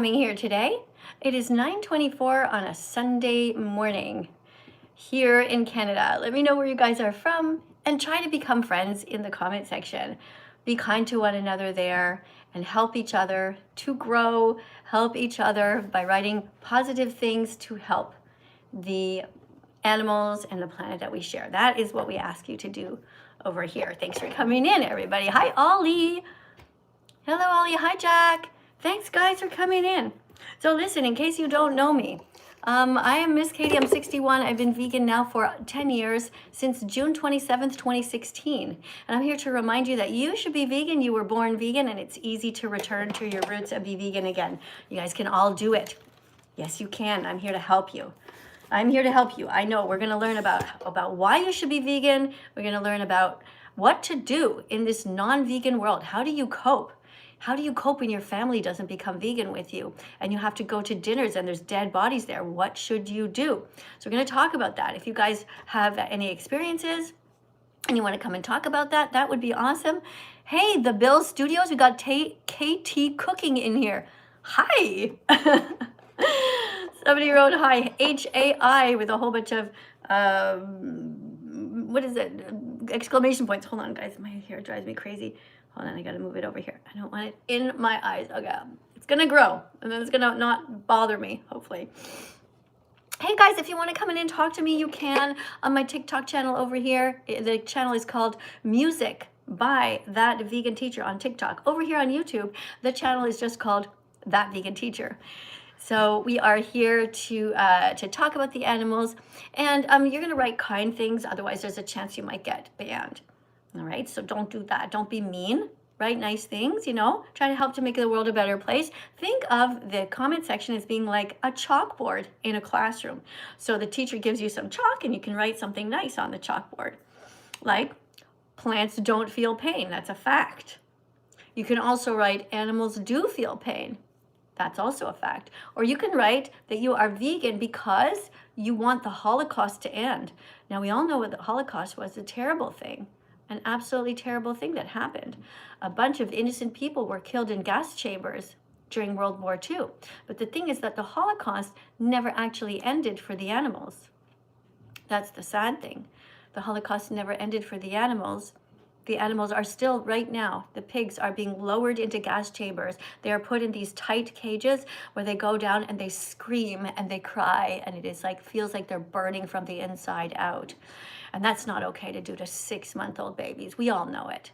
Here today. It is 9:24 on a Sunday morning here in Canada. Let me know where you guys are from and try to become friends in the comment section. Be kind to one another there and help each other to grow, help each other by writing positive things to help the animals and the planet that we share. That is what we ask you to do over here. Thanks for coming in, everybody. Hi, Ollie. Hello, Ollie. Hi, Jack. Thanks, guys, for coming in. So listen, in case you don't know me, I am Miss Katie. I'm 61. I've been vegan now for 10 years, since June 27th, 2016. And I'm here to remind you that you should be vegan. You were born vegan, and it's easy to return to your roots and be vegan again. You guys can all do it. Yes, you can. I'm here to help you. I'm here to help you. I know we're going to learn about why you should be vegan. We're going to learn about what to do in this non-vegan world. How do you cope? How do you cope when your family doesn't become vegan with you and you have to go to dinners and there's dead bodies there? What should you do? So we're going to talk about that. If you guys have any experiences and you want to come and talk about that, that would be awesome. Hey, the Bill Studios, we got KT Cooking in here. Hi. Somebody wrote hi, HAI, with a whole bunch of, what is it? Exclamation points. Hold on, guys. My hair drives me crazy. Hold on, I gotta move it over here. I don't want it in my eyes. Okay, it's gonna grow, and then it's gonna not bother me, hopefully. Hey guys, if you want to come in and talk to me, you can on my TikTok channel over here. The channel is called Music by That Vegan Teacher on TikTok. Over here on YouTube, the channel is just called That Vegan Teacher. So we are here to talk about the animals, and you're gonna write kind things, otherwise there's a chance you might get banned. All right, so don't do that. Don't be mean. Write nice things, you know. Try to help to make the world a better place. Think of the comment section as being like a chalkboard in a classroom. So the teacher gives you some chalk and you can write something nice on the chalkboard. Like, plants don't feel pain. That's a fact. You can also write, animals do feel pain. That's also a fact. Or you can write that you are vegan because you want the Holocaust to end. Now, we all know what the Holocaust was, a terrible thing. An absolutely terrible thing that happened. A bunch of innocent people were killed in gas chambers during World War II. But the thing is that the Holocaust never actually ended for the animals. That's the sad thing. The Holocaust never ended for the animals. The animals are still, right now, the pigs are being lowered into gas chambers. They are put in these tight cages where they go down and they scream and they cry, and it is like, feels like they're burning from the inside out. And that's not okay to do to 6-month-old babies. We all know it.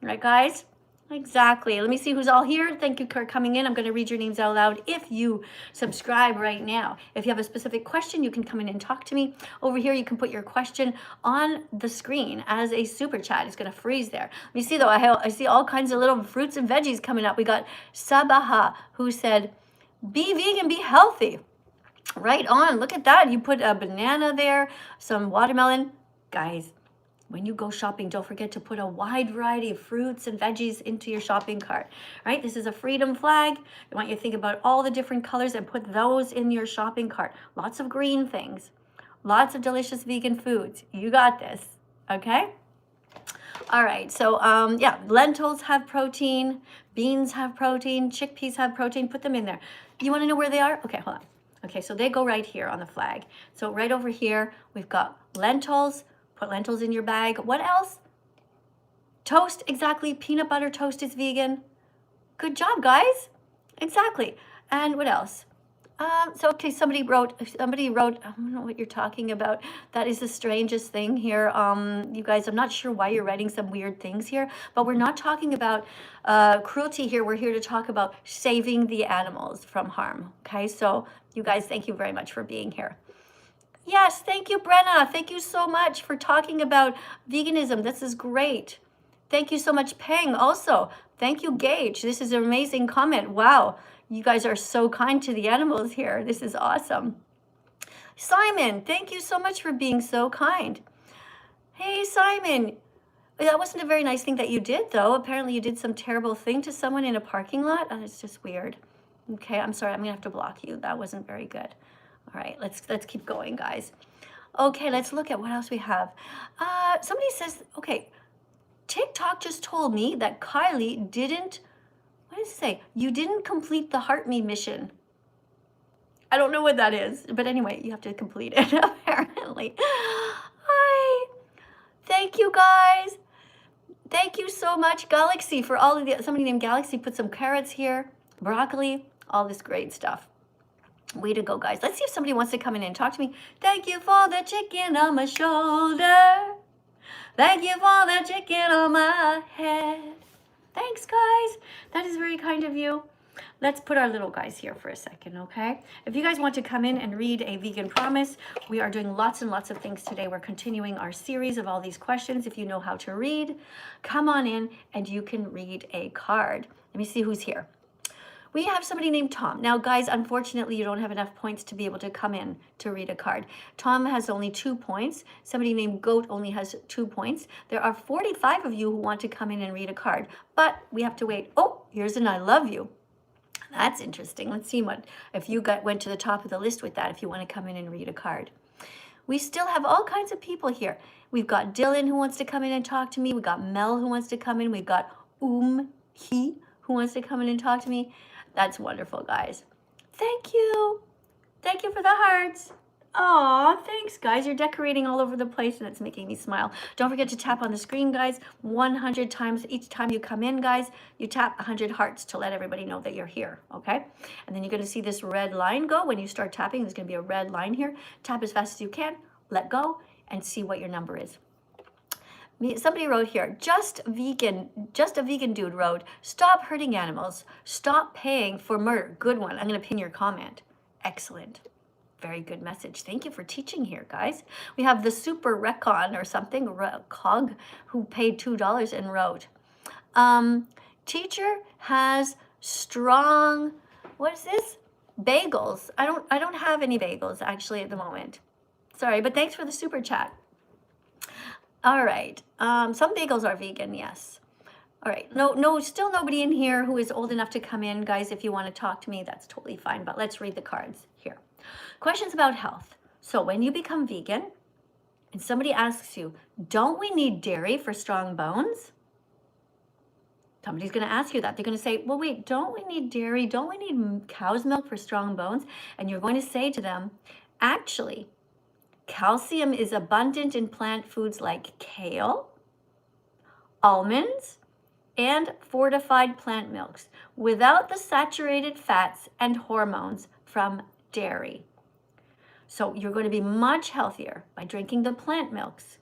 Right, guys? Exactly. Let me see who's all here. Thank you for coming in. I'm going to read your names out loud if you subscribe right now. If you have a specific question, you can come in and talk to me. Over here, you can put your question on the screen as a super chat. It's going to freeze there. Let me see, though. I see all kinds of little fruits and veggies coming up. We got Sabaha, who said, be vegan, be healthy. Right on. Look at that. You put a banana there, some watermelon. Guys, when you go shopping, don't forget to put a wide variety of fruits and veggies into your shopping cart. Right? This is a freedom flag. I want you to think about all the different colors and put those in your shopping cart. Lots of green things. Lots of delicious vegan foods. You got this. Okay? All right. So, yeah, lentils have protein. Beans have protein. Chickpeas have protein. Put them in there. You want to know where they are? Okay, hold on. Okay, so they go right here on the flag. So right over here, we've got lentils. Put lentils in your bag. What else? Toast, exactly. Peanut butter toast is vegan. Good job, guys. Exactly. And what else? So, okay, somebody wrote, I don't know what you're talking about. That is the strangest thing here. You guys, I'm not sure why you're writing some weird things here, but we're not talking about cruelty here. We're here to talk about saving the animals from harm. Okay, so you guys, thank you very much for being here. Yes, thank you, Brenna. Thank you so much for talking about veganism. This is great. Thank you so much, Peng, also. Thank you, Gage. This is an amazing comment. Wow. You guys are so kind to the animals here. This is awesome. Simon, thank you so much for being so kind. Hey, Simon. That wasn't a very nice thing that you did, though. Apparently you did some terrible thing to someone in a parking lot. Oh, it's just weird. Okay, I'm sorry. I'm going to have to block you. That wasn't very good. All right, let's keep going, guys. Okay, let's look at what else we have. Somebody says, okay, TikTok just told me that Kylie didn't What does it say? You didn't complete the Heart Me mission. I don't know what that is, but anyway, you have to complete it apparently. Hi. Thank you guys. Thank you so much, Galaxy, for all of the, somebody named Galaxy put some carrots here, broccoli, all this great stuff. Way to go, guys. Let's see if somebody wants to come in and talk to me. Thank you for the chicken on my shoulder. Thank you for the chicken on my head. Thanks, guys. That is very kind of you. Let's put our little guys here for a second, okay? If you guys want to come in and read a vegan promise, we are doing lots and lots of things today. We're continuing our series of all these questions. If you know how to read, come on in and you can read a card. Let me see who's here. We have somebody named Tom. Now, guys, unfortunately, you don't have enough points to be able to come in to read a card. Tom has only 2 points. Somebody named Goat only has 2 points. There are 45 of you who want to come in and read a card, but we have to wait. Oh, here's an I love you. That's interesting. Let's see what, if you went to the top of the list with that, if you want to come in and read a card. We still have all kinds of people here. We've got Dylan who wants to come in and talk to me. We've got Mel who wants to come in. We've got He who wants to come in and talk to me. That's wonderful, guys. Thank you. Thank you for the hearts. Aw, thanks, guys. You're decorating all over the place, and it's making me smile. Don't forget to tap on the screen, guys. 100 times each time you come in, guys. You tap 100 hearts to let everybody know that you're here, okay? And then you're going to see this red line go. When you start tapping, there's going to be a red line here. Tap as fast as you can, let go, and see what your number is. Somebody wrote here, just a vegan dude wrote, stop hurting animals, stop paying for murder. Good one. I'm going to pin your comment. Excellent. Very good message. Thank you for teaching here, guys. We have the Super Recon or something, Cog, who paid $2 and wrote, teacher has strong, what is this? Bagels. I don't have any bagels actually at the moment. Sorry, but thanks for the super chat. All right. Some bagels are vegan, yes. All right. No, still nobody in here who is old enough to come in. Guys, if you want to talk to me, that's totally fine. But let's read the cards here. Questions about health. So when you become vegan and somebody asks you, don't we need dairy for strong bones? Somebody's going to ask you that. They're going to say, well, wait, don't we need dairy? Don't we need cow's milk for strong bones? And you're going to say to them, actually, calcium is abundant in plant foods like kale, almonds, and fortified plant milks without the saturated fats and hormones from dairy. So you're going to be much healthier by drinking the plant milks.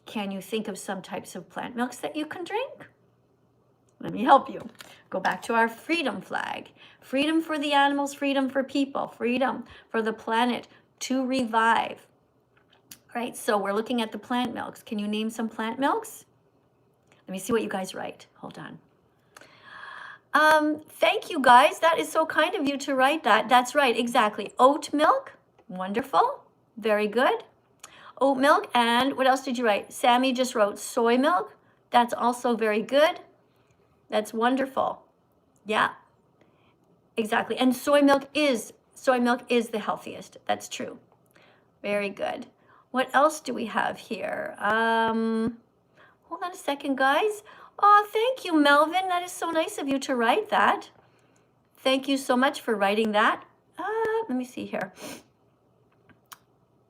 Can you think of some types of plant milks that you can drink? Let me help you. Go back to our freedom flag. Freedom for the animals, freedom for people, freedom for the planet to revive. All right, so we're looking at the plant milks. Can you name some plant milks? Let me see what you guys write. Hold on. Thank you, guys. That is so kind of you to write that. That's right, exactly. Oat milk. Wonderful. Very good. Oat milk. And what else did you write? Sammy just wrote soy milk. That's also very good. That's wonderful. Yeah, exactly. And soy milk is the healthiest. That's true. Very good. What else do we have here? Hold on a second, guys. Oh, thank you, Melvin. That is so nice of you to write that. Thank you so much for writing that. Let me see here.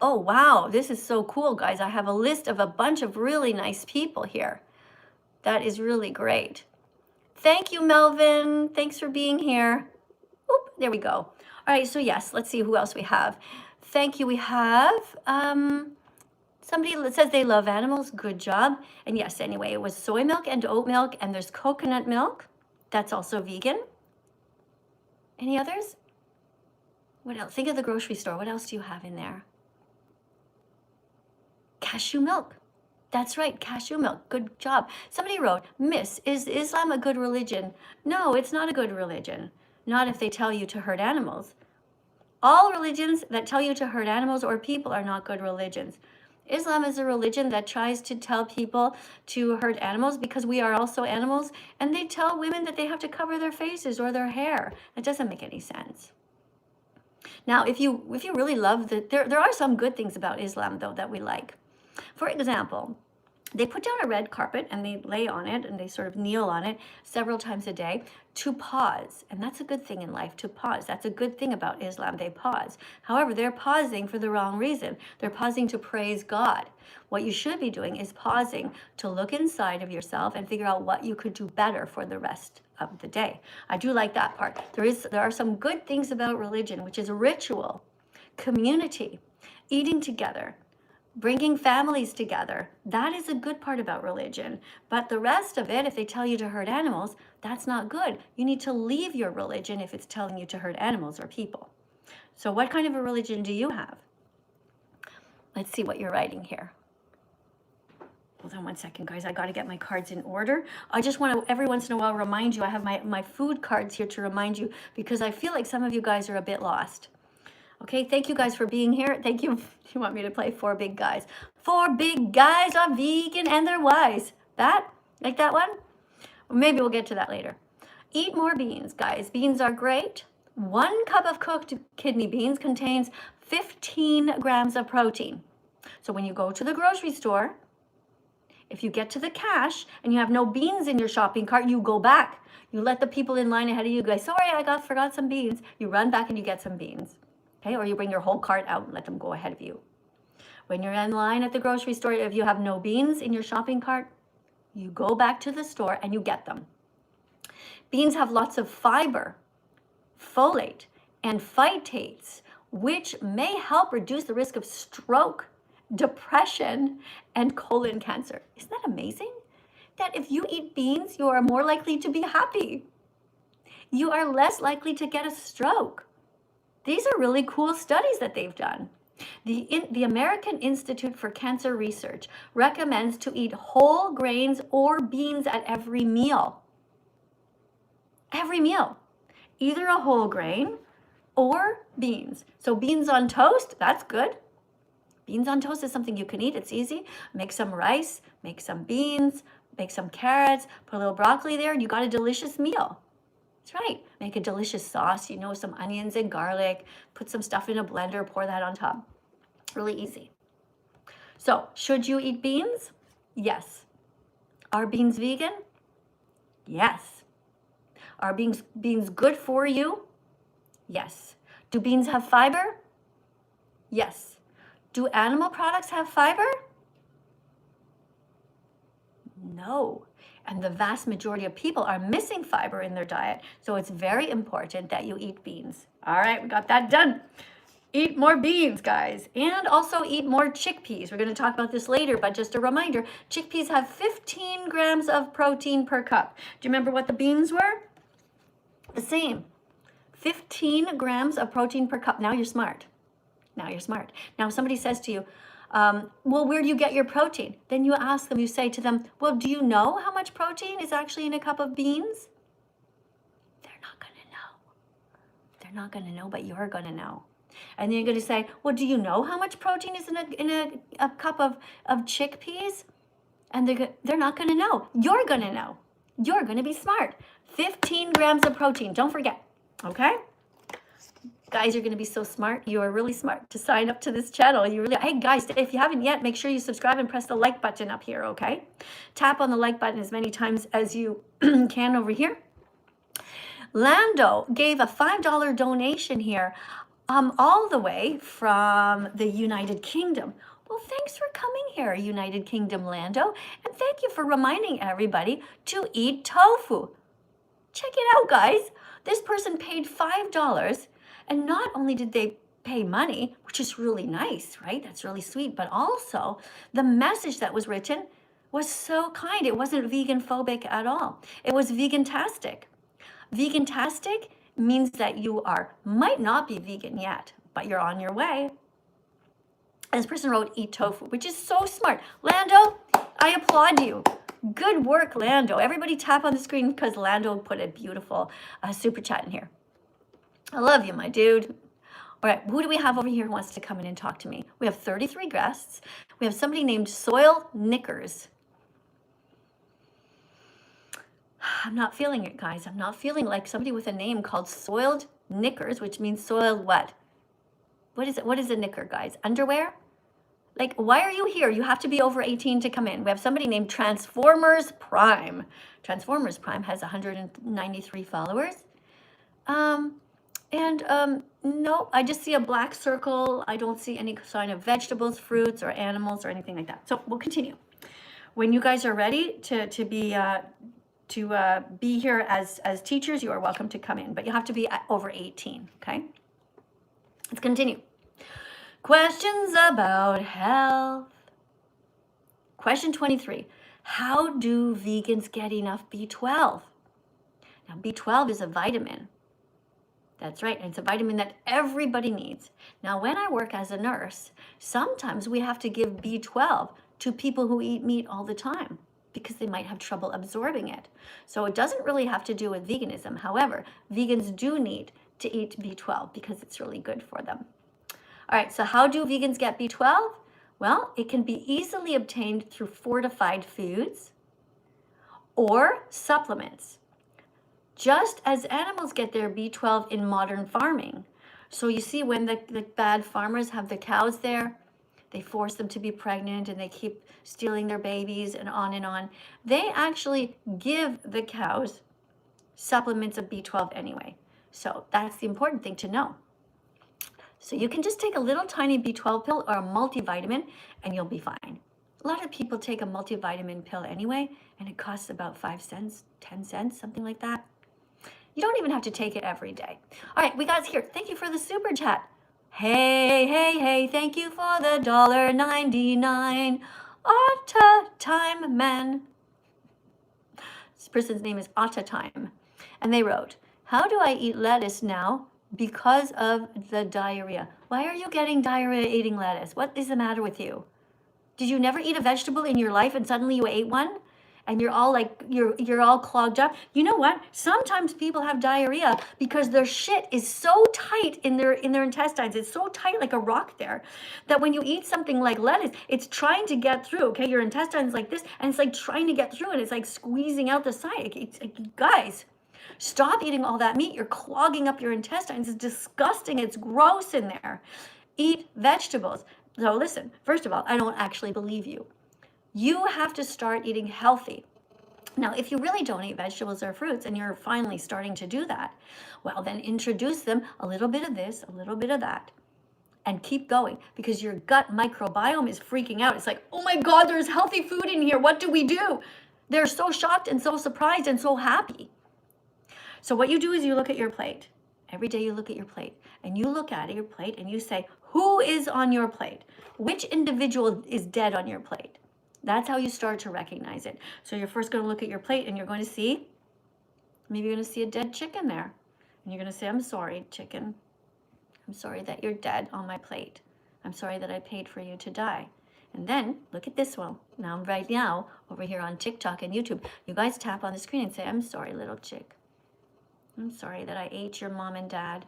Oh, wow. This is so cool, guys. I have a list of a bunch of really nice people here. That is really great. Thank you, Melvin. Thanks for being here. Oop, there we go. All right, so yes, let's see who else we have. Thank you. We have somebody that says they love animals. Good job. And yes, anyway, it was soy milk and oat milk, and there's coconut milk. That's also vegan. Any others? What else? Think of the grocery store. What else do you have in there? Cashew milk. That's right, cashew milk. Good job. Somebody wrote, Miss, is Islam a good religion? No, it's not a good religion. Not if they tell you to hurt animals. All religions that tell you to hurt animals or people are not good religions. Islam is a religion that tries to tell people to hurt animals because we are also animals, and they tell women that they have to cover their faces or their hair. That doesn't make any sense. Now, if you really love there are some good things about Islam, though, that we like. For example, They put down a red carpet and they lay on it and they sort of kneel on it several times a day to pause. And that's a good thing in life, to pause. That's a good thing about Islam. They pause. However, they're pausing for the wrong reason. They're pausing to praise God. What you should be doing is pausing to look inside of yourself and figure out what you could do better for the rest of the day. I do like that part. There are some good things about religion, which is ritual, community, eating together, bringing families together. That is a good part about religion. But the rest of it, if they tell you to hurt animals, that's not good. You need to leave your religion if it's telling you to hurt animals or people. So what kind of a religion do you have? Let's see what you're writing here. Hold on one second, guys. I got to get my cards in order. I just want to, every once in a while, remind you. I have my food cards here to remind you, because I feel like some of you guys are a bit lost. Okay, thank you guys for being here. Thank you. You want me to play 4 big guys. 4 big guys are vegan and they're wise. Like that one? Or maybe we'll get to that later. Eat more beans, guys. Beans are great. 1 cup of cooked kidney beans contains 15 grams of protein. So when you go to the grocery store, if you get to the cash and you have no beans in your shopping cart, you go back. You let the people in line ahead of you go, sorry, I forgot some beans. You run back and you get some beans. Okay, or you bring your whole cart out and let them go ahead of you. When you're in line at the grocery store, if you have no beans in your shopping cart, you go back to the store and you get them. Beans have lots of fiber, folate, and phytates, which may help reduce the risk of stroke, depression, and colon cancer. Isn't that amazing? That if you eat beans, you are more likely to be happy. You are less likely to get a stroke. These are really cool studies that they've done. The American Institute for Cancer Research recommends to eat whole grains or beans at every meal. Every meal. Either a whole grain or beans. So beans on toast, that's good. Beans on toast is something you can eat. It's easy. Make some rice, make some beans, make some carrots, put a little broccoli there, and you got a delicious meal. That's right. Make a delicious sauce, some onions and garlic, put some stuff in a blender, pour that on top. Really easy. So, should you eat beans? Yes. Are beans vegan? Yes. Are beans good for you? Yes. Do beans have fiber? Yes. Do animal products have fiber? No. And the vast majority of people are missing fiber in their diet. So it's very important that you eat beans. All right, we got that done. Eat more beans, guys. And also eat more chickpeas. We're going to talk about this later, but just a reminder, chickpeas have 15 grams of protein per cup. Do you remember what the beans were? The same. 15 grams of protein per cup. Now you're smart. Now you're smart. Now if somebody says to you, well, where do you get your protein? Then you ask them, you say to them, well, do you know how much protein is actually in a cup of beans? They're not going to know. They're not going to know, but you're going to know. And then you're going to say, well, do you know how much protein is in a cup of chickpeas? And they're not going to know. You're going to know. You're going to be smart. 15 grams of protein. Don't forget. Okay? Guys, you're going to be so smart. You are really smart to sign up to this channel. Hey guys, if you haven't yet, make sure you subscribe and press the like button up here, okay? Tap on the like button as many times as you can over here. Lando gave a $5 donation here, all the way from the United Kingdom. Well, thanks for coming here, United Kingdom Lando, and thank you for reminding everybody to eat tofu. Check it out, guys. This person paid $5. And not only did they pay money, which is really nice, right? That's really sweet. But also the message that was written was so kind. It wasn't vegan-phobic at all. It was vegantastic. Vegantastic means that you might not be vegan yet, but you're on your way. And this person wrote, eat tofu, which is so smart. Lando, I applaud you. Good work, Lando. Everybody tap on the screen because Lando put a beautiful super chat in here. I love you, my dude. All right, who do we have over here who wants to come in and talk to me? We have 33 guests. We have somebody named Soil Knickers. I'm not feeling it, guys. I'm not feeling like somebody with a name called Soiled Knickers, which means soiled what? What is it? What is a knicker, guys? Underwear? Like, why are you here? You have to be over 18 to come in. We have somebody named Transformers Prime. Transformers Prime has 193 followers. No, I just see a black circle. I don't see any sign of vegetables, fruits, or animals or anything like that. So we'll continue. When you guys are ready to be here as teachers, you are welcome to come in, but you have to be over 18, okay? Let's continue. Questions about health. Question 23. How do vegans get enough B12? Now, B12 is a vitamin. That's right, and it's a vitamin that everybody needs. Now, when I work as a nurse, sometimes we have to give B12 to people who eat meat all the time because they might have trouble absorbing it. So it doesn't really have to do with veganism. However, vegans do need to eat B12 because it's really good for them. All right, so how do vegans get B12? Well, it can be easily obtained through fortified foods or supplements, just as animals get their B12 in modern farming. So you see when the bad farmers have the cows there, they force them to be pregnant and they keep stealing their babies and on and on. They actually give the cows supplements of B12 anyway. So that's the important thing to know. So you can just take a little tiny B12 pill or a multivitamin and you'll be fine. A lot of people take a multivitamin pill anyway, and it costs about 5 cents, 10 cents, something like that. You don't even have to take it every day. All right, we got here. Thank you for the super chat. Hey, thank you for the $1.99. Otta Time Man. This person's name is Otta Time. And they wrote, how do I eat lettuce now because of the diarrhea? Why are you getting diarrhea eating lettuce? What is the matter with you? Did you never eat a vegetable in your life and suddenly you ate one? And you're all like, you're all clogged up. You know what? Sometimes people have diarrhea because their shit is so tight in their intestines. It's so tight like a rock there that when you eat something like lettuce, it's trying to get through, okay? Your intestines like this, and it's like trying to get through, and it's like squeezing out the side. It's like, guys, stop eating all that meat. You're clogging up your intestines. It's disgusting. It's gross in there. Eat vegetables. So listen, first of all, I don't actually believe you. You have to start eating healthy. Now, if you really don't eat vegetables or fruits and you're finally starting to do that, well, then introduce them a little bit of this, a little bit of that, and keep going because your gut microbiome is freaking out. It's like, oh my God, there's healthy food in here. What do we do? They're so shocked and so surprised and so happy. So what you do is you look at your plate. Every day you look at your plate and you look at your plate and you say, who is on your plate? Which individual is dead on your plate? That's how you start to recognize it. So you're first going to look at your plate and you're going to see, maybe you're going to see a dead chicken there. And you're going to say, I'm sorry, chicken. I'm sorry that you're dead on my plate. I'm sorry that I paid for you to die. And then look at this one. Now, right now, over here on TikTok and YouTube, you guys tap on the screen and say, I'm sorry, little chick. I'm sorry that I ate your mom and dad.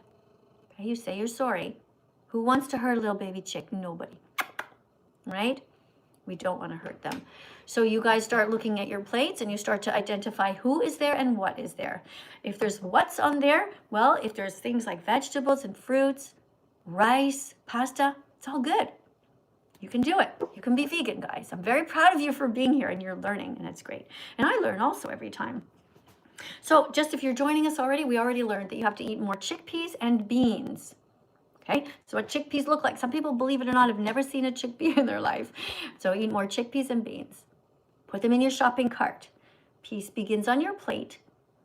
Okay, you say you're sorry. Who wants to hurt a little baby chick? Nobody. Right? We don't want to hurt them. So you guys start looking at your plates and you start to identify who is there and what is there. If there's what's on there, well, if there's things like vegetables and fruits, rice, pasta, it's all good. You can do it. You can be vegan, guys. I'm very proud of you for being here and you're learning, and it's great. And I learn also every time. So just if you're joining us already, we already learned that you have to eat more chickpeas and beans. Okay, so what chickpeas look like. Some people, believe it or not, have never seen a chickpea in their life. So eat more chickpeas and beans. Put them in your shopping cart. Peace begins on your plate.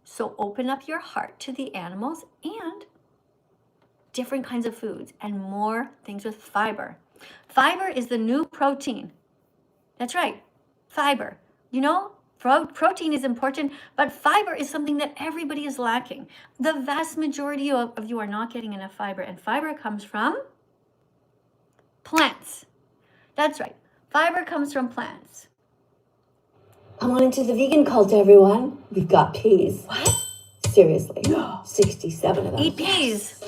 So open up your heart to the animals and different kinds of foods and more things with fiber. Fiber is the new protein. That's right, fiber. You know, protein is important, but fiber is something that everybody is lacking. The vast majority of you are not getting enough fiber, and fiber comes from plants. That's right, fiber comes from plants. Come on into the vegan cult, everyone. We've got peas. What? Seriously, 67 of them. Eat peas.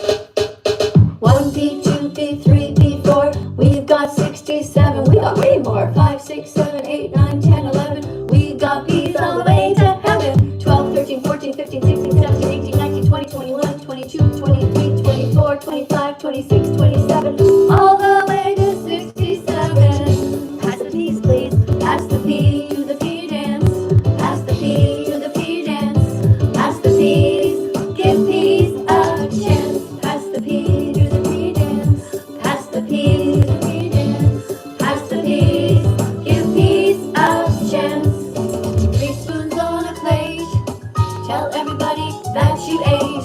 1 pea, 2 pea, 3 pea, 4. We've got 67. We got way more. 5, 6, 7, 8, 9, 10, 11. We got peas all the way to heaven. 12, 13, 14, 15, 16, 17, 18, 19, 20, 21, 22, 23, 24, 25, 26, 27. All the way to 67. heaven. Pass the peas, please. Pass the pea to the pea dance. Pass the pea to the pea dance. Pass the peas. Give peas a chance. Pass the pea to the pea dance. Pass the peas to the pea dance. Pass the peas. Give peas a chance. 3 spoons on a plate. Tell everybody that you ate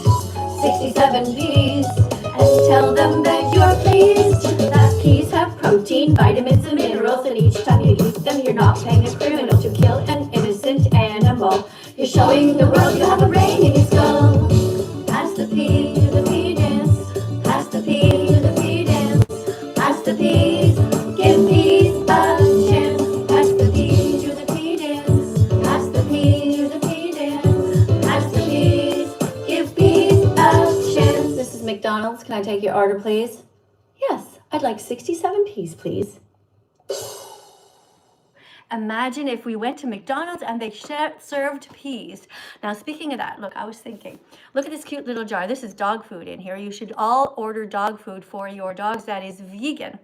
67 peas, and tell them that you're pleased that peas have protein, vitamins, and minerals, and each time you eat them, you're not paying a criminal to kill an innocent animal. You're showing the world you have a brain in your skull. Pass the pea to the pea dance. Pass the pea to the pea dance. Pass the peas. Give peas a chance. Pass the pea to the pea dance. Pass the pea to the pea dance. Pass the peas. Give peas a chance. This is McDonald's. Can I take your order, please? Yes, I'd like 67 peas, please. Imagine if we went to McDonald's and they served peas. Now, speaking of that, look, I was thinking, look at this cute little jar. This is dog food in here. You should all order dog food for your dogs that is vegan.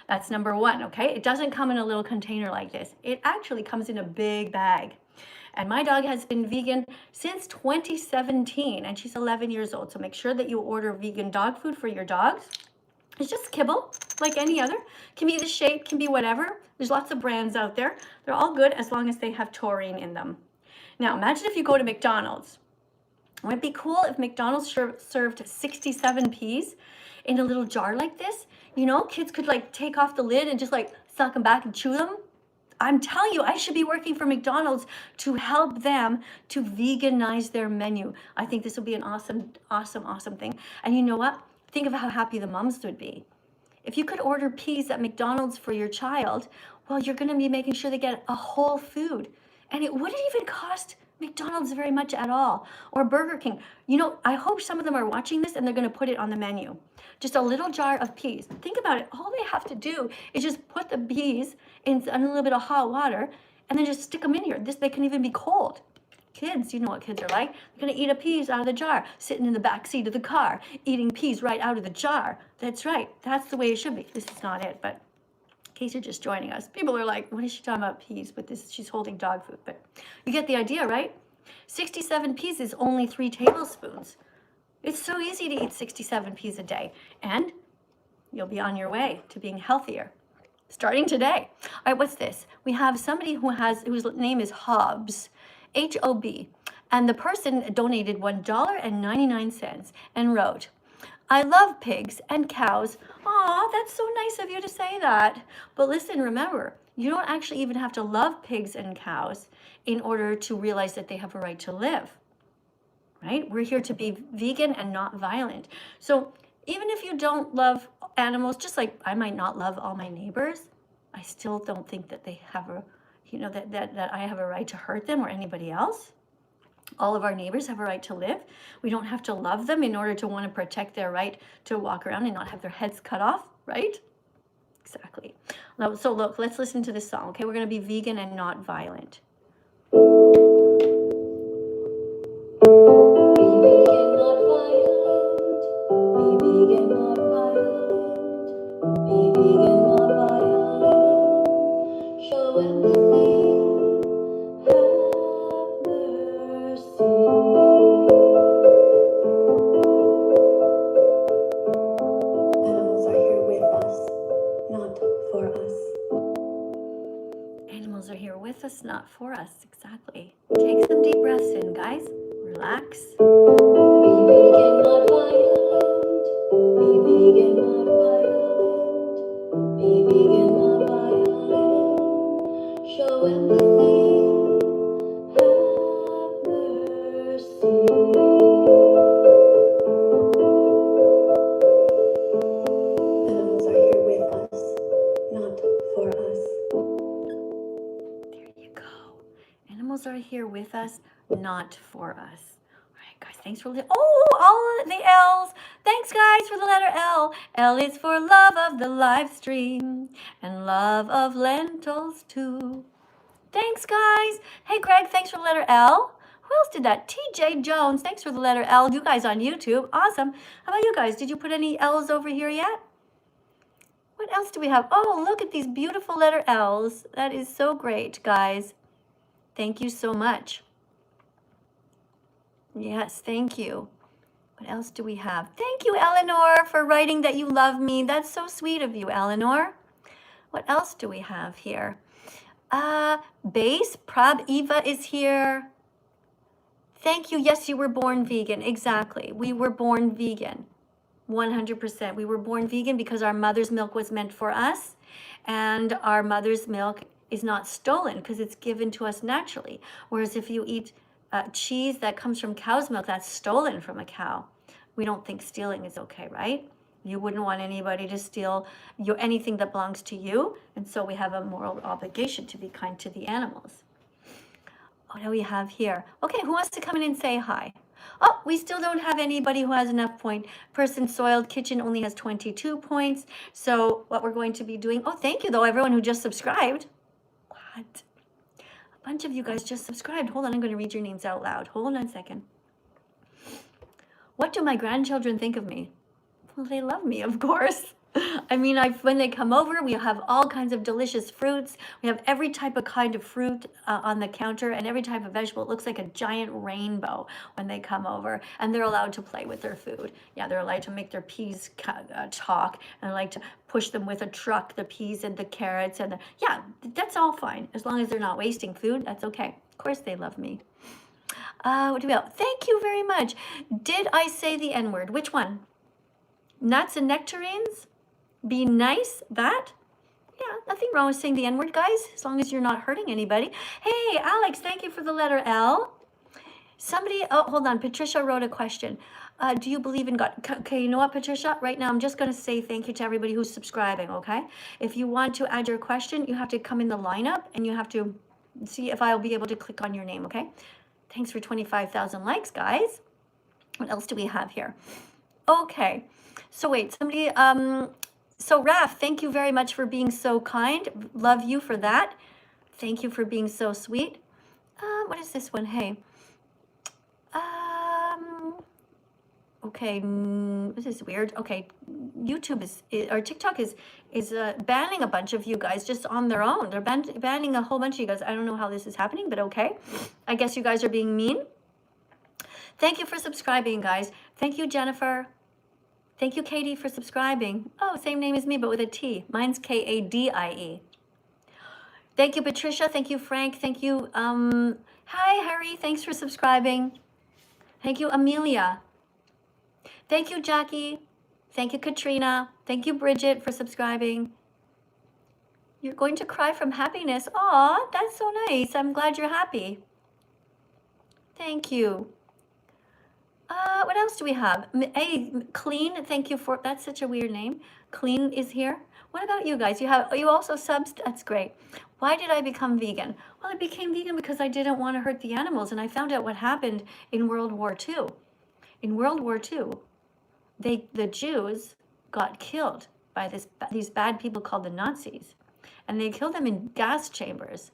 That's number one, okay? It doesn't come in a little container like this. It actually comes in a big bag. And my dog has been vegan since 2017, and she's 11 years old. So make sure that you order vegan dog food for your dogs. It's just kibble, like any other. Can be the shape, can be whatever. There's lots of brands out there. They're all good as long as they have taurine in them. Now, imagine if you go to McDonald's. Wouldn't it be cool if McDonald's served 67 peas in a little jar like this? You know, kids could like take off the lid and just like suck them back and chew them. I'm telling you, I should be working for McDonald's to help them to veganize their menu. I think this will be an awesome, awesome, awesome thing. And you know what? Think of how happy the moms would be. If you could order peas at McDonald's for your child, well, you're going to be making sure they get a whole food. And it wouldn't even cost McDonald's very much at all, or Burger King. You know, I hope some of them are watching this and they're going to put it on the menu. Just a little jar of peas. Think about it. All they have to do is just put the peas in a little bit of hot water and then just stick them in here. They can even be cold. Kids, you know what kids are like. They're going to eat a peas out of the jar, sitting in the back seat of the car, eating peas right out of the jar. That's right. That's the way it should be. This is not it, but in case you're just joining us, people are like, what is she talking about peas? But this, she's holding dog food. But you get the idea, right? 67 peas is only 3 tablespoons. It's so easy to eat 67 peas a day, and you'll be on your way to being healthier starting today. All right, what's this? We have somebody whose name is Hobbs, H-O-B, and the person donated $1.99 and wrote, I love pigs and cows. Aw, that's so nice of you to say that. But listen, remember, you don't actually even have to love pigs and cows in order to realize that they have a right to live, right? We're here to be vegan and not violent. So even if you don't love animals, just like I might not love all my neighbors, I still don't think that they have a, you know, that I have a right to hurt them or anybody else. All of our neighbors have a right to live. We don't have to love them in order to want to protect their right to walk around and not have their heads cut off, right? Exactly. So look, let's listen to this song, okay? We're going to be vegan and not violent. Not for us, exactly. Take some deep breaths in, guys. Relax. Be vegan, not violent. Be vegan, not violent. Be vegan, not violent. Show empathy. Have mercy. Animals are here with us, not for us. Animals are here with us, not for us. All right, guys, thanks for listening. Oh, all the L's. Thanks, guys, for the letter L. L is for love of the live stream and love of lentils, too. Thanks, guys. Hey, Greg, thanks for the letter L. Who else did that? TJ Jones, thanks for the letter L. You guys on YouTube, awesome. How about you guys? Did you put any L's over here yet? What else do we have? Oh, look at these beautiful letter L's. That is so great, guys. Thank you so much. Yes, thank you. What else do we have? Thank you, Eleanor, for writing that you love me. That's so sweet of you, Eleanor. What else do we have here? Base, Prab Eva is here. Thank you. Yes, you were born vegan. Exactly. We were born vegan. 100%. We were born vegan because our mother's milk was meant for us, and our mother's milk is not stolen because it's given to us naturally. Whereas if you eat cheese that comes from cow's milk, that's stolen from a cow. We don't think stealing is okay, right? You wouldn't want anybody to steal anything that belongs to you, and so we have a moral obligation to be kind to the animals. What do we have here? Okay, who wants to come in and say hi? Oh, we still don't have anybody who has enough point. Person Soiled Kitchen only has 22 points. So what we're going to be doing, oh, thank you though, everyone who just subscribed. What? A bunch of you guys just subscribed. Hold on, I'm going to read your names out loud. Hold on a second. What do my grandchildren think of me? Well, they love me, of course. I mean, when they come over, we have all kinds of delicious fruits. We have every type of kind of fruit on the counter and every type of vegetable. It looks like a giant rainbow when they come over, and they're allowed to play with their food. Yeah, they're allowed to make their peas talk, and I like to push them with a truck, the peas and the carrots. And yeah, that's all fine. As long as they're not wasting food, that's okay. Of course they love me. What do we have? Thank you very much. Did I say the N-word? Which one? Nuts and nectarines? Be nice, that? Yeah, nothing wrong with saying the N-word, guys, as long as you're not hurting anybody. Hey, Alex, thank you for the letter L. Somebody, oh, hold on, Patricia wrote a question. Do you believe in God? Okay, you know what, Patricia? Right now, I'm just going to say thank you to everybody who's subscribing, okay? If you want to add your question, you have to come in the lineup, and you have to see if I'll be able to click on your name, okay? Thanks for 25,000 likes, guys. What else do we have here? Okay, so wait, somebody, so Raf, thank you very much for being so kind. Love you for that. Thank you for being so sweet. What is this one? Hey. Okay, this is weird. Okay, YouTube or TikTok is banning a bunch of you guys just on their own. They're banning a whole bunch of you guys. I don't know how this is happening, but okay. I guess you guys are being mean. Thank you for subscribing, guys. Thank you, Jennifer. Thank you, Katie, for subscribing. Oh, same name as me, but with a T. Mine's Kadie. Thank you, Patricia. Thank you, Frank. Thank you. Hi, Harry. Thanks for subscribing. Thank you, Amelia. Thank you, Jackie. Thank you, Katrina. Thank you, Bridget, for subscribing. You're going to cry from happiness. Aw, that's so nice. I'm glad you're happy. Thank you. What else do we have? Hey, Clean, thank you for, that's such a weird name. Clean is here. What about you guys? You also subs? That's great. Why did I become vegan? Well, I became vegan because I didn't want to hurt the animals, and I found out what happened in World War II. In World War II, the Jews got killed by these bad people called the Nazis, and they killed them in gas chambers.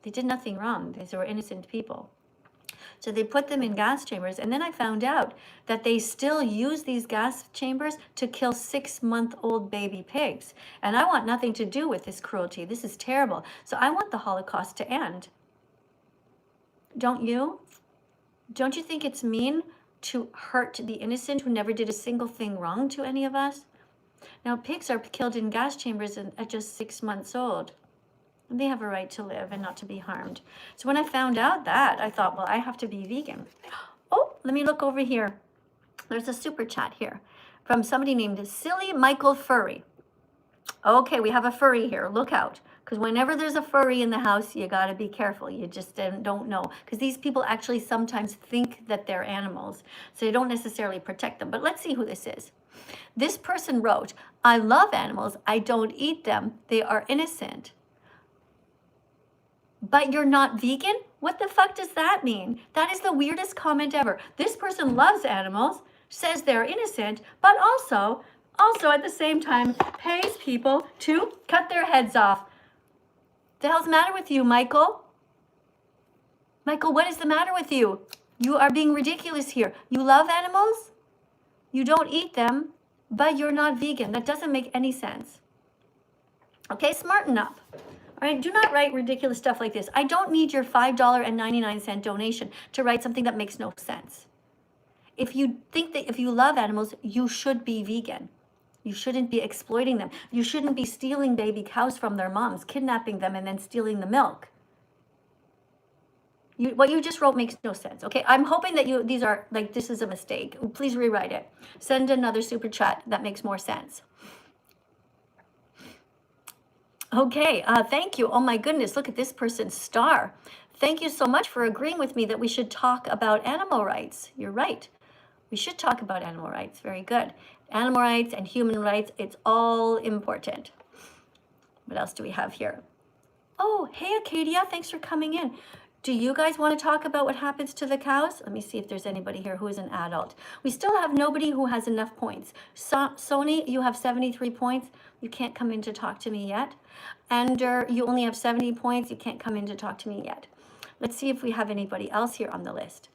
They did nothing wrong. They were innocent people. So they put them in gas chambers, and then I found out that they still use these gas chambers to kill 6-month-old baby pigs. And I want nothing to do with this cruelty. This is terrible. So I want the Holocaust to end. Don't you? Don't you think it's mean to hurt the innocent who never did a single thing wrong to any of us? Now, pigs are killed in gas chambers at just 6 months old. They have a right to live and not to be harmed. So when I found out that, I thought, well, I have to be vegan. Oh, let me look over here. There's a super chat here from somebody named Silly Michael Furry. Okay, we have a furry here. Look out. Because whenever there's a furry in the house, you got to be careful. You just don't know. Because these people actually sometimes think that they're animals. So they don't necessarily protect them. But let's see who this is. This person wrote, I love animals. I don't eat them. They are innocent. But you're not vegan? What the fuck does that mean? That is the weirdest comment ever. This person loves animals, says they're innocent, but also at the same time pays people to cut their heads off. The hell's the matter with you, Michael? Michael, what is the matter with you? You are being ridiculous here. You love animals? You don't eat them, but you're not vegan. That doesn't make any sense. Okay, smarten up. All right, do not write ridiculous stuff like this. I don't need your $5.99 donation to write something that makes no sense. If you think that if you love animals, you should be vegan. You shouldn't be exploiting them. You shouldn't be stealing baby cows from their moms, kidnapping them, and then stealing the milk. What you just wrote makes no sense. Okay, I'm hoping that these are like, this is a mistake. Please rewrite it. Send another super chat that makes more sense. Okay, thank you. Oh my goodness, look at this person's star. Thank you so much for agreeing with me that we should talk about animal rights. You're right. We should talk about animal rights. Very good. Animal rights and human rights, it's all important. What else do we have here? Oh, hey, Acadia, thanks for coming in. Do you guys want to talk about what happens to the cows? Let me see if there's anybody here who is an adult. We still have nobody who has enough points. Sony, you have 73 points. You can't come in to talk to me yet. Ender, you only have 70 points. You can't come in to talk to me yet. Let's see if we have anybody else here on the list.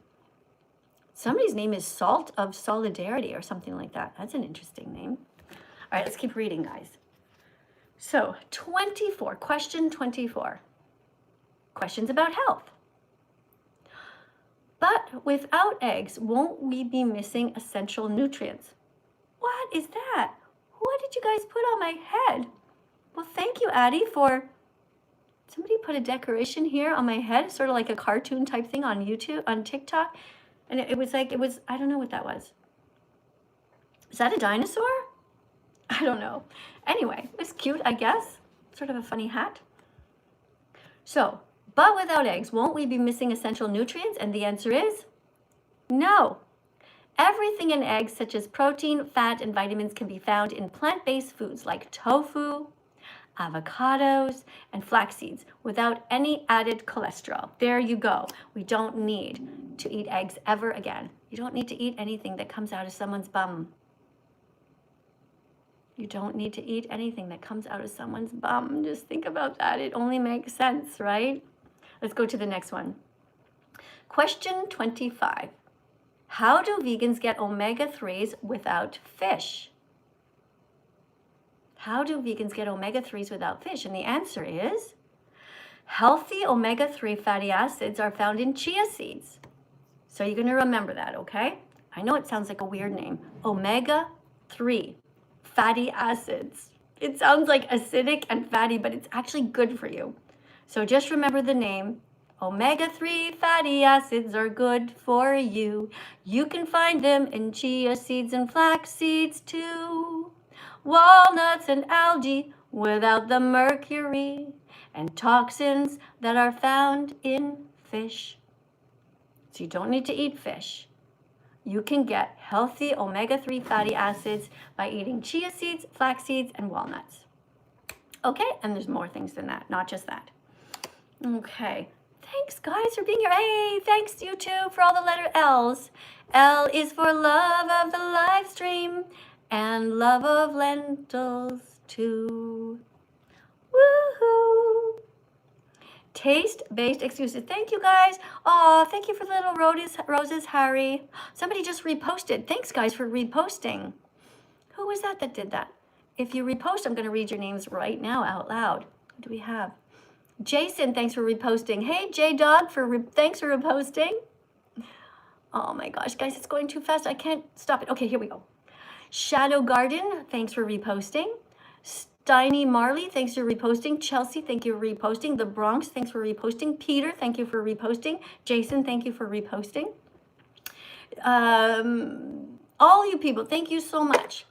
Somebody's name is Salt of Solidarity or something like that. That's an interesting name. All right, let's keep reading, guys. So 24, question 24. Questions about health. But without eggs, won't we be missing essential nutrients? What is that? What did you guys put on my head? Well, thank you, Addie, for... Somebody put a decoration here on my head, sort of like a cartoon type thing on YouTube, on TikTok. And it was, I don't know what that was. Is that a dinosaur? I don't know. Anyway, it was cute, I guess. Sort of a funny hat. So, but without eggs, won't we be missing essential nutrients? And the answer is no. Everything in eggs, such as protein, fat, and vitamins, can be found in plant-based foods like tofu, avocados, and flax seeds without any added cholesterol. There you go. We don't need to eat eggs ever again. You don't need to eat anything that comes out of someone's bum. You don't need to eat anything that comes out of someone's bum. Just think about that. It only makes sense, right? Let's go to the next one. Question 25. How do vegans get omega-3s without fish? How do vegans get omega-3s without fish? And the answer is healthy omega-3 fatty acids are found in chia seeds. So you're going to remember that, okay? I know it sounds like a weird name. Omega-3 fatty acids. It sounds like acidic and fatty, but it's actually good for you. So just remember the name. Omega-3 fatty acids are good for you. You can find them in chia seeds and flax seeds too. Walnuts and algae without the mercury and toxins that are found in fish. So you don't need to eat fish. You can get healthy omega-3 fatty acids by eating chia seeds, flax seeds, and walnuts. Okay, and there's more things than that, not just that. Okay, thanks guys for being here. Hey, thanks you too for all the letter L's. L is for love of the live stream and love of lentils too. Woohoo! Taste-based excuses. Thank you guys. Oh, thank you for the little roses, Harry. Somebody just reposted. Thanks guys for reposting. Who was that did that? If you repost, I'm going to read your names right now out loud. What do we have? Jason, thanks for reposting. Hey, J-Dog, thanks for reposting. Oh my gosh, guys, it's going too fast. I can't stop it. Okay, here we go. Shadow Garden, thanks for reposting. Steiny Marley, thanks for reposting. Chelsea, thank you for reposting. The Bronx, thanks for reposting. Peter, thank you for reposting. Jason, thank you for reposting. All you people, thank you so much.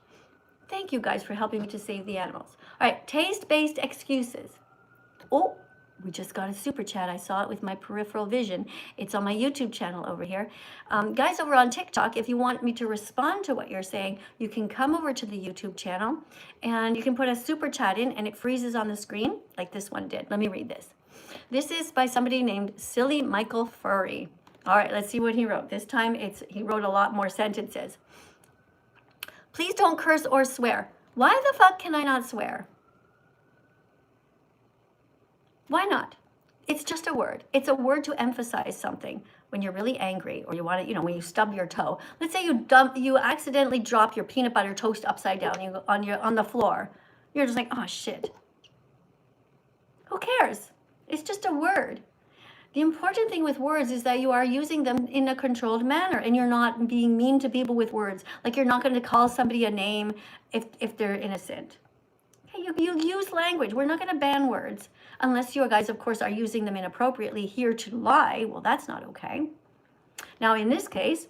Thank you guys for helping me to save the animals. All right, taste-based excuses. Oh, we just got a super chat. I saw it with my peripheral vision. It's on my YouTube channel over here. Guys over on TikTok, if you want me to respond to what you're saying, you can come over to the YouTube channel and you can put a super chat in and it freezes on the screen like this one did. Let me read this. This is by somebody named Silly Michael Furry. All right, let's see what he wrote. This time he wrote a lot more sentences. Please don't curse or swear. Why the fuck can I not swear? Why not? It's just a word. It's a word to emphasize something when you're really angry or you want to, when you stub your toe. Let's say you accidentally drop your peanut butter toast upside down on the floor. You're just like, oh shit. Who cares? It's just a word. The important thing with words is that you are using them in a controlled manner and you're not being mean to people with words. Like you're not going to call somebody a name if they're innocent. Okay, you use language. We're not going to ban words unless you guys, of course, are using them inappropriately here to lie. Well, that's not okay. Now, in this case,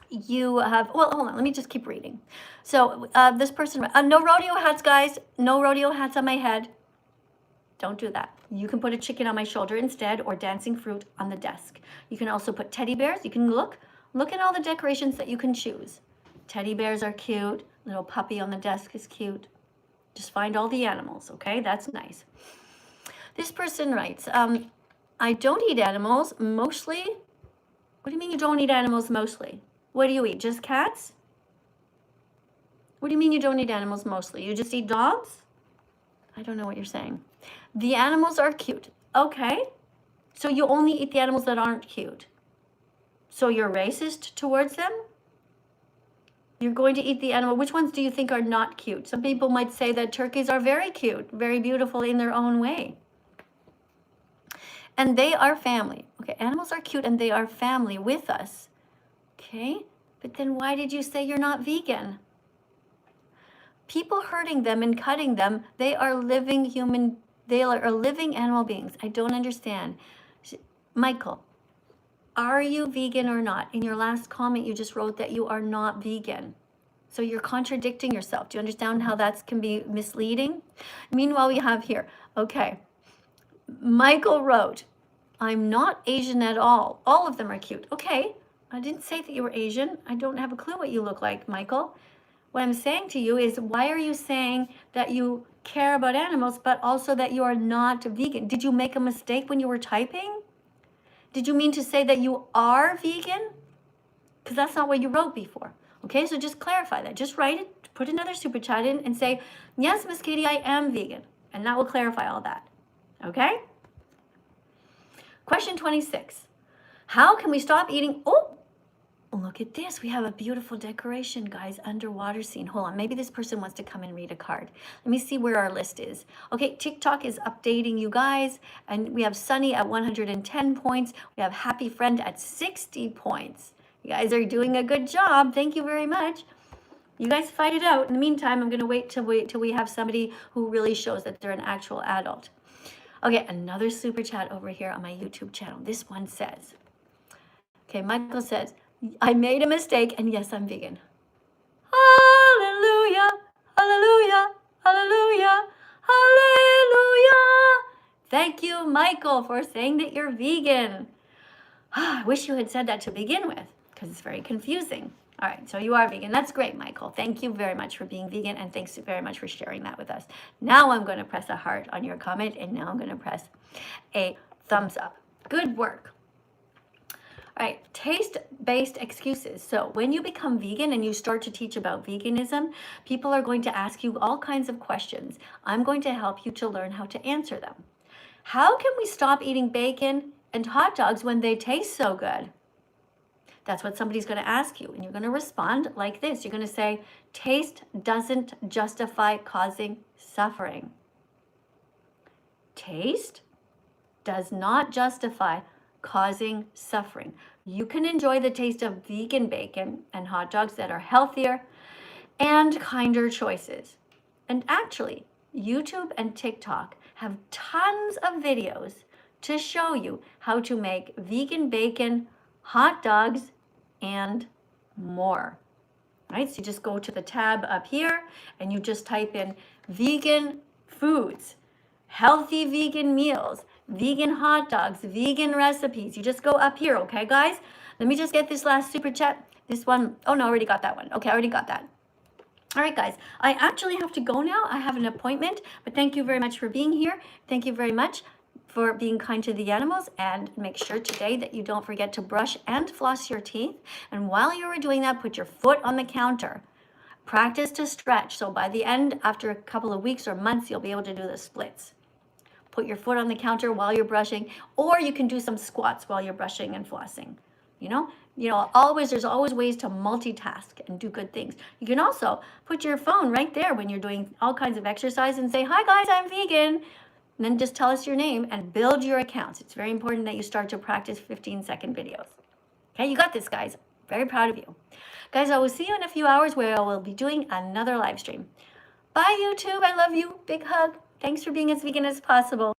you have, well, hold on, let me just keep reading. So this person, no rodeo hats, guys. No rodeo hats on my head. Don't do that. You can put a chicken on my shoulder instead, or dancing fruit on the desk. You can also put teddy bears. You can look at all the decorations that you can choose. Teddy bears are cute. Little puppy on the desk is cute. Just find all the animals, okay? That's nice. This person writes, I don't eat animals mostly. What do you mean you don't eat animals mostly? What do you eat? Just cats? What do you mean you don't eat animals mostly? You just eat dogs? I don't know what you're saying. The animals are cute. Okay. So you only eat the animals that aren't cute. So you're racist towards them? You're going to eat the animal. Which ones do you think are not cute? Some people might say that turkeys are very cute, very beautiful in their own way. And they are family. Okay, animals are cute and they are family with us. Okay, but then why did you say you're not vegan? People hurting them and cutting them, they are living animal beings. I don't understand. Michael, are you vegan or not? In your last comment, you just wrote that you are not vegan. So you're contradicting yourself. Do you understand how that can be misleading? Meanwhile, we have here, okay, Michael wrote, I'm not Asian at all. All of them are cute. Okay, I didn't say that you were Asian. I don't have a clue what you look like, Michael. What I'm saying to you is, why are you saying that you care about animals, but also that you are not vegan? Did you make a mistake when you were typing? Did you mean to say that you are vegan? Because that's not what you wrote before. Okay, so just clarify that. Just write it, put another super chat in and say, yes, Miss Katie, I am vegan. And that will clarify all that. Okay? Question 26. How can we stop eating? Oh, look at this. We have a beautiful decoration, guys. Underwater scene. Hold on. Maybe this person wants to come and read a card. Let me see where our list is. Okay, TikTok is updating you guys. And we have Sunny at 110 points. We have Happy Friend at 60 points. You guys are doing a good job. Thank you very much. You guys fight it out. In the meantime, I'm going to wait till we have somebody who really shows that they're an actual adult. Okay, another super chat over here on my YouTube channel. This one says, okay, Michael says, I made a mistake, and yes, I'm vegan. Hallelujah, hallelujah, hallelujah, hallelujah. Thank you, Michael, for saying that you're vegan. I wish you had said that to begin with, because it's very confusing. All right, so you are vegan. That's great, Michael. Thank you very much for being vegan, and thanks very much for sharing that with us. Now I'm going to press a heart on your comment, and now I'm going to press a thumbs up. Good work. All right, taste-based excuses. So when you become vegan and you start to teach about veganism, people are going to ask you all kinds of questions. I'm going to help you to learn how to answer them. How can we stop eating bacon and hot dogs when they taste so good? That's what somebody's going to ask you, and you're going to respond like this. You're going to say, taste doesn't justify causing suffering. Taste does not justify causing suffering. You can enjoy the taste of vegan bacon and hot dogs that are healthier and kinder choices. And actually, YouTube and TikTok have tons of videos to show you how to make vegan bacon, hot dogs, and more. Right? So you just go to the tab up here and you just type in vegan foods, healthy vegan meals, vegan hot dogs, vegan recipes. You just go up here, okay, guys? Let me just get this last super chat. This one, oh no, I already got that one. Okay, I already got that. All right, guys, I actually have to go now. I have an appointment, but thank you very much for being here. Thank you very much for being kind to the animals, and make sure today that you don't forget to brush and floss your teeth. And while you are doing that, put your foot on the counter. Practice to stretch. So by the end, after a couple of weeks or months, you'll be able to do the splits. Put your foot on the counter while you're brushing, or you can do some squats while you're brushing and flossing. You know, there's always ways to multitask and do good things. You can also put your phone right there when you're doing all kinds of exercise and say, hi guys, I'm vegan. And then just tell us your name and build your accounts. It's very important that you start to practice 15-second videos. Okay, you got this, guys. Very proud of you. Guys, I will see you in a few hours where I will be doing another live stream. Bye, YouTube. I love you. Big hug. Thanks for being as vegan as possible.